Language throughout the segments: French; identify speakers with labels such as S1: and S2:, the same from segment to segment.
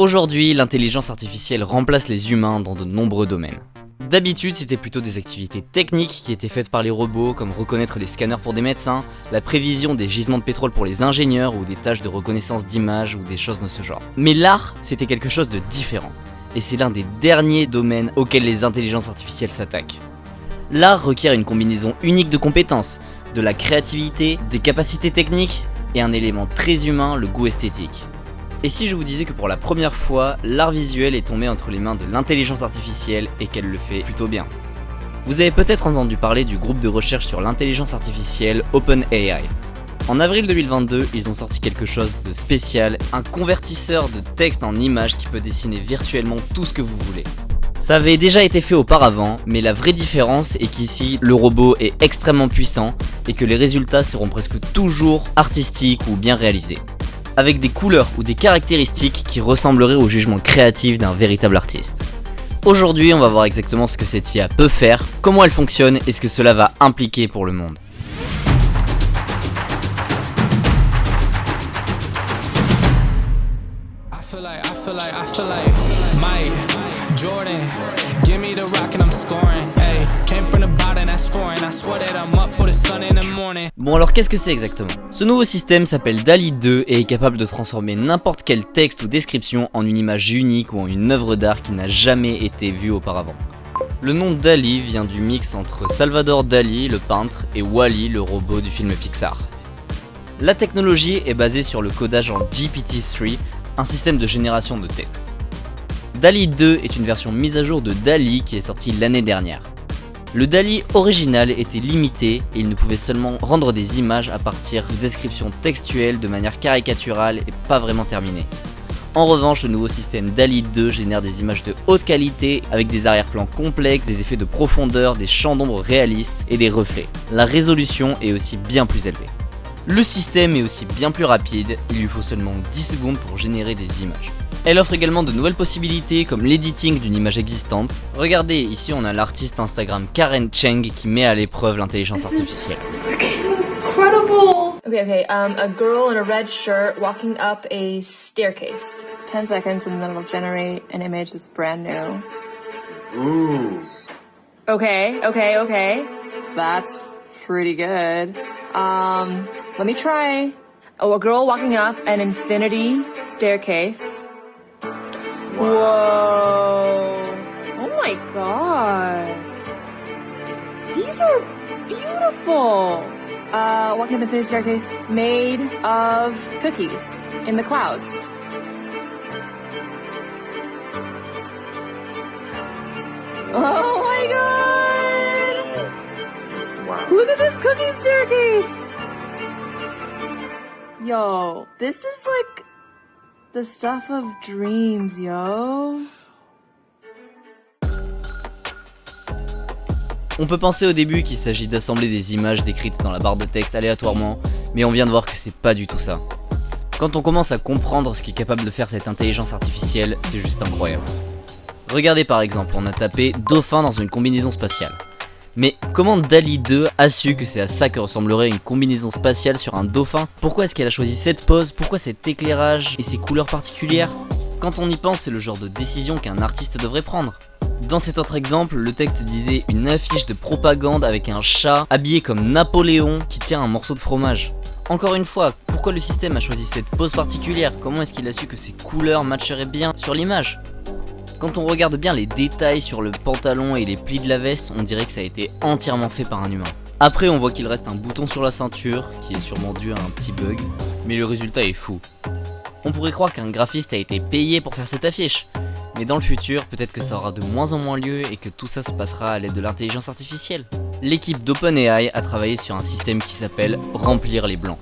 S1: Aujourd'hui, l'intelligence artificielle remplace les humains dans de nombreux domaines. D'habitude, c'était plutôt des activités techniques qui étaient faites par les robots, comme reconnaître les scanners pour des médecins, la prévision des gisements de pétrole pour les ingénieurs ou des tâches de reconnaissance d'images ou des choses de ce genre. Mais l'art, c'était quelque chose de différent. Et c'est l'un des derniers domaines auxquels les intelligences artificielles s'attaquent. L'art requiert une combinaison unique de compétences, de la créativité, des capacités techniques et un élément très humain, le goût esthétique. Et si je vous disais que pour la première fois, l'art visuel est tombé entre les mains de l'intelligence artificielle et qu'elle le fait plutôt bien? Vous avez peut-être entendu parler du groupe de recherche sur l'intelligence artificielle OpenAI. En avril 2022, ils ont sorti quelque chose de spécial, un convertisseur de texte en images qui peut dessiner virtuellement tout ce que vous voulez. Ça avait déjà été fait auparavant, mais la vraie différence est qu'ici, le robot est extrêmement puissant et que les résultats seront presque toujours artistiques ou bien réalisés, avec des couleurs ou des caractéristiques qui ressembleraient au jugement créatif d'un véritable artiste. Aujourd'hui, on va voir exactement ce que cette IA peut faire, comment elle fonctionne et ce que cela va impliquer pour le monde.
S2: I feel like Mike Jordan, give me the rock and I'm scoring. Hey, came from the bottom, that's foreign. I swear that I'm up for the sun in the morning.
S1: Bon, alors qu'est-ce que c'est exactement? Ce nouveau système s'appelle DALL-E 2 et est capable de transformer n'importe quel texte ou description en une image unique ou en une œuvre d'art qui n'a jamais été vue auparavant. Le nom DALL-E vient du mix entre Salvador Dali, le peintre, et Wall-E, le robot du film Pixar. La technologie est basée sur le codage en GPT-3, un système de génération de texte. DALL-E 2 est une version mise à jour de DALL-E qui est sortie l'année dernière. Le DALL-E original était limité et il ne pouvait seulement rendre des images à partir de descriptions textuelles de manière caricaturale et pas vraiment terminée. En revanche, le nouveau système DALL-E 2 génère des images de haute qualité avec des arrière-plans complexes, des effets de profondeur, des champs d'ombre réalistes et des reflets. La résolution est aussi bien plus élevée. Le système est aussi bien plus rapide, il lui faut seulement 10 secondes pour générer des images. Elle offre également de nouvelles possibilités comme l'editing d'une image existante. Regardez, ici on a l'artiste Instagram Karen Cheng qui met à l'épreuve l'intelligence artificielle.
S3: Incredible! Okay, a girl in a red shirt walking up a staircase. 10 seconds and then it'll generate an image that's brand new.
S4: Ooh.
S3: Okay. That's pretty good. Let me try. Oh, a girl walking up an infinity staircase. Whoa. Oh my god. These are beautiful. Walking up an infinity staircase made of cookies in the clouds. Oh my god.
S4: Wow.
S3: Look at this cookie staircase. Yo, this is like the stuff of dreams, yo.
S1: On peut penser au début qu'il s'agit d'assembler des images décrites dans la barre de texte aléatoirement, mais on vient de voir que c'est pas du tout ça. Quand on commence à comprendre ce qu'est capable de faire cette intelligence artificielle, c'est juste incroyable. Regardez par exemple, on a tapé dauphin dans une combinaison spatiale. Mais comment DALL-E 2 a su que c'est à ça que ressemblerait une combinaison spatiale sur un dauphin? Pourquoi est-ce qu'elle a choisi cette pose? Pourquoi cet éclairage et ces couleurs particulières? Quand on y pense, c'est le genre de décision qu'un artiste devrait prendre. Dans cet autre exemple, le texte disait une affiche de propagande avec un chat habillé comme Napoléon qui tient un morceau de fromage. Encore une fois, pourquoi le système a choisi cette pose particulière? Comment est-ce qu'il a su que ces couleurs matcheraient bien sur l'image? Quand on regarde bien les détails sur le pantalon et les plis de la veste, on dirait que ça a été entièrement fait par un humain. Après, on voit qu'il reste un bouton sur la ceinture, qui est sûrement dû à un petit bug, mais le résultat est fou. On pourrait croire qu'un graphiste a été payé pour faire cette affiche, mais dans le futur, peut-être que ça aura de moins en moins lieu et que tout ça se passera à l'aide de l'intelligence artificielle. L'équipe d'OpenAI a travaillé sur un système qui s'appelle remplir les blancs.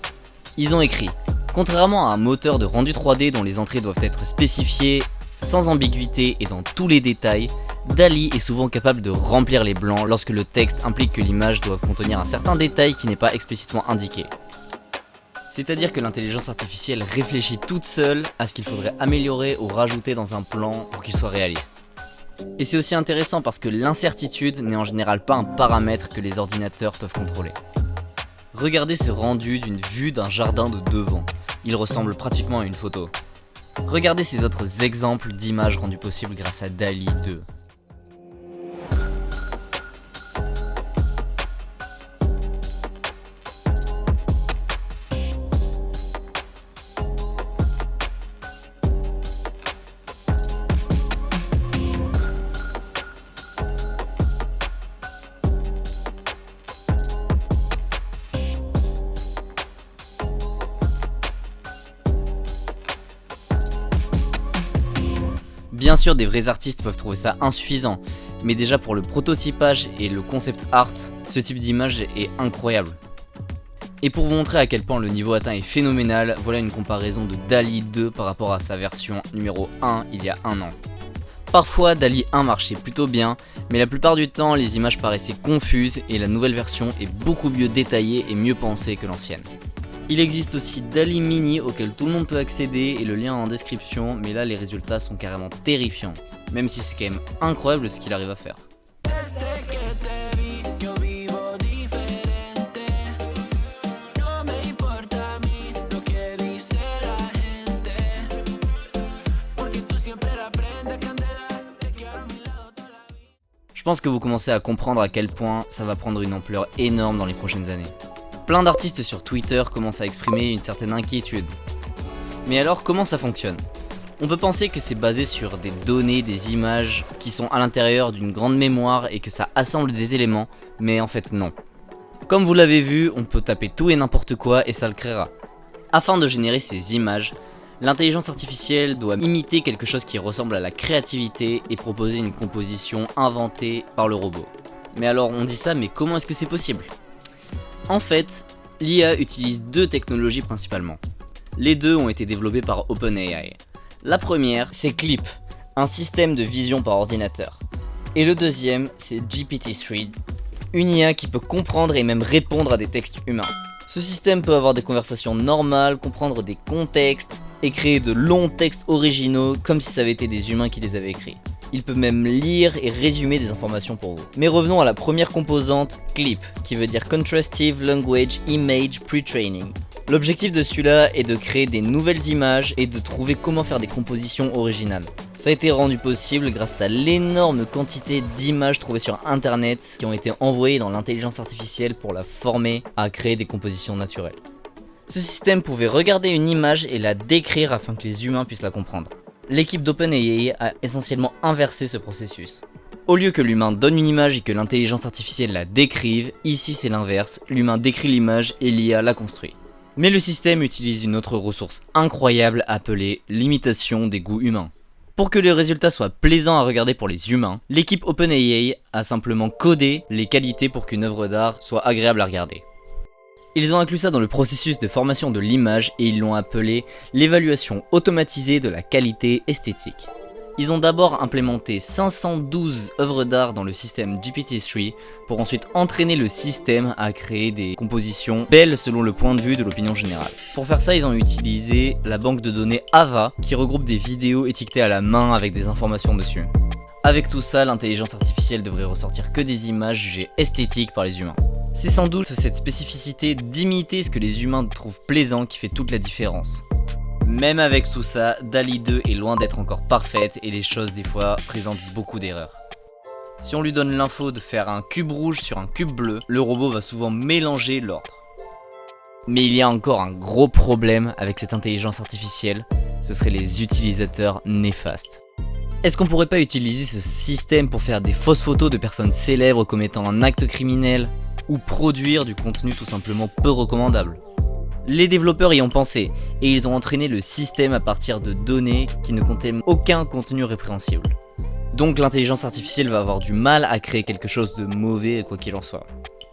S1: Ils ont écrit: contrairement à un moteur de rendu 3D dont les entrées doivent être spécifiées sans ambiguïté et dans tous les détails, DALL-E est souvent capable de remplir les blancs lorsque le texte implique que l'image doit contenir un certain détail qui n'est pas explicitement indiqué. C'est-à-dire que l'intelligence artificielle réfléchit toute seule à ce qu'il faudrait améliorer ou rajouter dans un plan pour qu'il soit réaliste. Et c'est aussi intéressant parce que l'incertitude n'est en général pas un paramètre que les ordinateurs peuvent contrôler. Regardez ce rendu d'une vue d'un jardin de devant, il ressemble pratiquement à une photo. Regardez ces autres exemples d'images rendues possibles grâce à DALL-E 2. Bien sûr, des vrais artistes peuvent trouver ça insuffisant, mais déjà pour le prototypage et le concept art, ce type d'image est incroyable. Et pour vous montrer à quel point le niveau atteint est phénoménal, voilà une comparaison de DALL-E 2 par rapport à sa version numéro 1 il y a un an. Parfois DALL-E 1 marchait plutôt bien, mais la plupart du temps les images paraissaient confuses et la nouvelle version est beaucoup mieux détaillée et mieux pensée que l'ancienne. Il existe aussi DALL-E Mini auquel tout le monde peut accéder et le lien est en description, mais là les résultats sont carrément terrifiants, même si c'est quand même incroyable ce qu'il arrive à faire. Je pense que vous commencez à comprendre à quel point ça va prendre une ampleur énorme dans les prochaines années. Plein d'artistes sur Twitter commencent à exprimer une certaine inquiétude. Mais alors comment ça fonctionne ? On peut penser que c'est basé sur des données, des images qui sont à l'intérieur d'une grande mémoire et que ça assemble des éléments, mais en fait non. Comme vous l'avez vu, on peut taper tout et n'importe quoi et ça le créera. Afin de générer ces images, l'intelligence artificielle doit imiter quelque chose qui ressemble à la créativité et proposer une composition inventée par le robot. Mais alors on dit ça, mais comment est-ce que c'est possible ? En fait, l'IA utilise deux technologies principalement. Les deux ont été développées par OpenAI. La première, c'est Clip, un système de vision par ordinateur. Et le deuxième, c'est GPT-3, une IA qui peut comprendre et même répondre à des textes humains. Ce système peut avoir des conversations normales, comprendre des contextes et créer de longs textes originaux comme si ça avait été des humains qui les avaient écrits. Il peut même lire et résumer des informations pour vous. Mais revenons à la première composante, Clip, qui veut dire Contrastive Language Image Pre-Training. L'objectif de celui-là est de créer des nouvelles images et de trouver comment faire des compositions originales. Ça a été rendu possible grâce à l'énorme quantité d'images trouvées sur internet qui ont été envoyées dans l'intelligence artificielle pour la former à créer des compositions naturelles. Ce système pouvait regarder une image et la décrire afin que les humains puissent la comprendre. L'équipe d'OpenAI a essentiellement inversé ce processus. Au lieu que l'humain donne une image et que l'intelligence artificielle la décrive, ici c'est l'inverse, l'humain décrit l'image et l'IA la construit. Mais le système utilise une autre ressource incroyable appelée l'imitation des goûts humains. Pour que les résultats soient plaisants à regarder pour les humains, l'équipe OpenAI a simplement codé les qualités pour qu'une œuvre d'art soit agréable à regarder. Ils ont inclus ça dans le processus de formation de l'image et ils l'ont appelé l'évaluation automatisée de la qualité esthétique. Ils ont d'abord implémenté 512 œuvres d'art dans le système GPT-3 pour ensuite entraîner le système à créer des compositions belles selon le point de vue de l'opinion générale. Pour faire ça, ils ont utilisé la banque de données Ava qui regroupe des vidéos étiquetées à la main avec des informations dessus. Avec tout ça, l'intelligence artificielle devrait ressortir que des images jugées esthétiques par les humains. C'est sans doute cette spécificité d'imiter ce que les humains trouvent plaisant qui fait toute la différence. Même avec tout ça, DALL-E 2 est loin d'être encore parfaite et les choses des fois présentent beaucoup d'erreurs. Si on lui donne l'info de faire un cube rouge sur un cube bleu, le robot va souvent mélanger l'ordre. Mais il y a encore un gros problème avec cette intelligence artificielle, ce seraient les utilisateurs néfastes. Est-ce qu'on pourrait pas utiliser ce système pour faire des fausses photos de personnes célèbres commettant un acte criminel ou produire du contenu tout simplement peu recommandable ? Les développeurs y ont pensé et ils ont entraîné le système à partir de données qui ne contiennent aucun contenu répréhensible. Donc l'intelligence artificielle va avoir du mal à créer quelque chose de mauvais quoi qu'il en soit.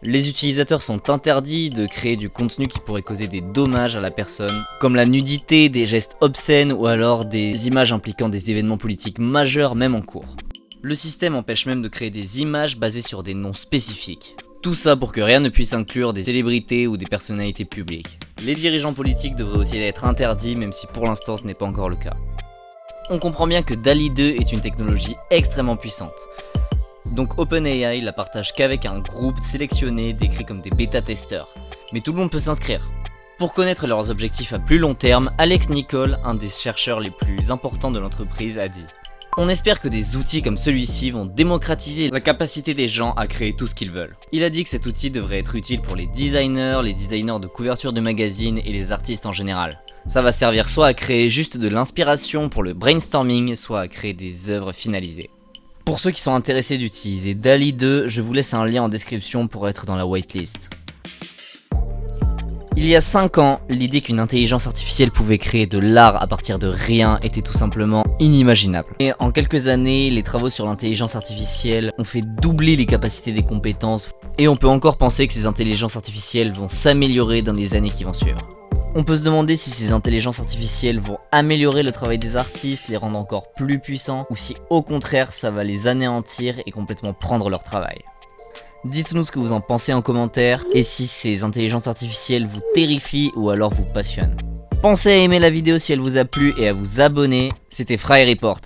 S1: Les utilisateurs sont interdits de créer du contenu qui pourrait causer des dommages à la personne, comme la nudité, des gestes obscènes ou alors des images impliquant des événements politiques majeurs même en cours. Le système empêche même de créer des images basées sur des noms spécifiques. Tout ça pour que rien ne puisse inclure des célébrités ou des personnalités publiques. Les dirigeants politiques devraient aussi être interdits même si pour l'instant ce n'est pas encore le cas. On comprend bien que DALL-E 2 est une technologie extrêmement puissante. Donc OpenAI la partage qu'avec un groupe sélectionné décrit comme des bêta-testeurs. Mais tout le monde peut s'inscrire. Pour connaître leurs objectifs à plus long terme, Alex Nichols, un des chercheurs les plus importants de l'entreprise, a dit: on espère que des outils comme celui-ci vont démocratiser la capacité des gens à créer tout ce qu'ils veulent. Il a dit que cet outil devrait être utile pour les designers de couverture de magazines et les artistes en général. Ça va servir soit à créer juste de l'inspiration pour le brainstorming, soit à créer des œuvres finalisées. Pour ceux qui sont intéressés d'utiliser DALL-E 2, je vous laisse un lien en description pour être dans la whitelist. Il y a 5 ans, l'idée qu'une intelligence artificielle pouvait créer de l'art à partir de rien était tout simplement inimaginable. Et en quelques années, les travaux sur l'intelligence artificielle ont fait doubler les capacités des compétences, et on peut encore penser que ces intelligences artificielles vont s'améliorer dans les années qui vont suivre. On peut se demander si ces intelligences artificielles vont améliorer le travail des artistes, les rendre encore plus puissants, ou si au contraire ça va les anéantir et complètement prendre leur travail. Dites-nous ce que vous en pensez en commentaire, et si ces intelligences artificielles vous terrifient ou alors vous passionnent. Pensez à aimer la vidéo si elle vous a plu et à vous abonner. C'était Fry Report.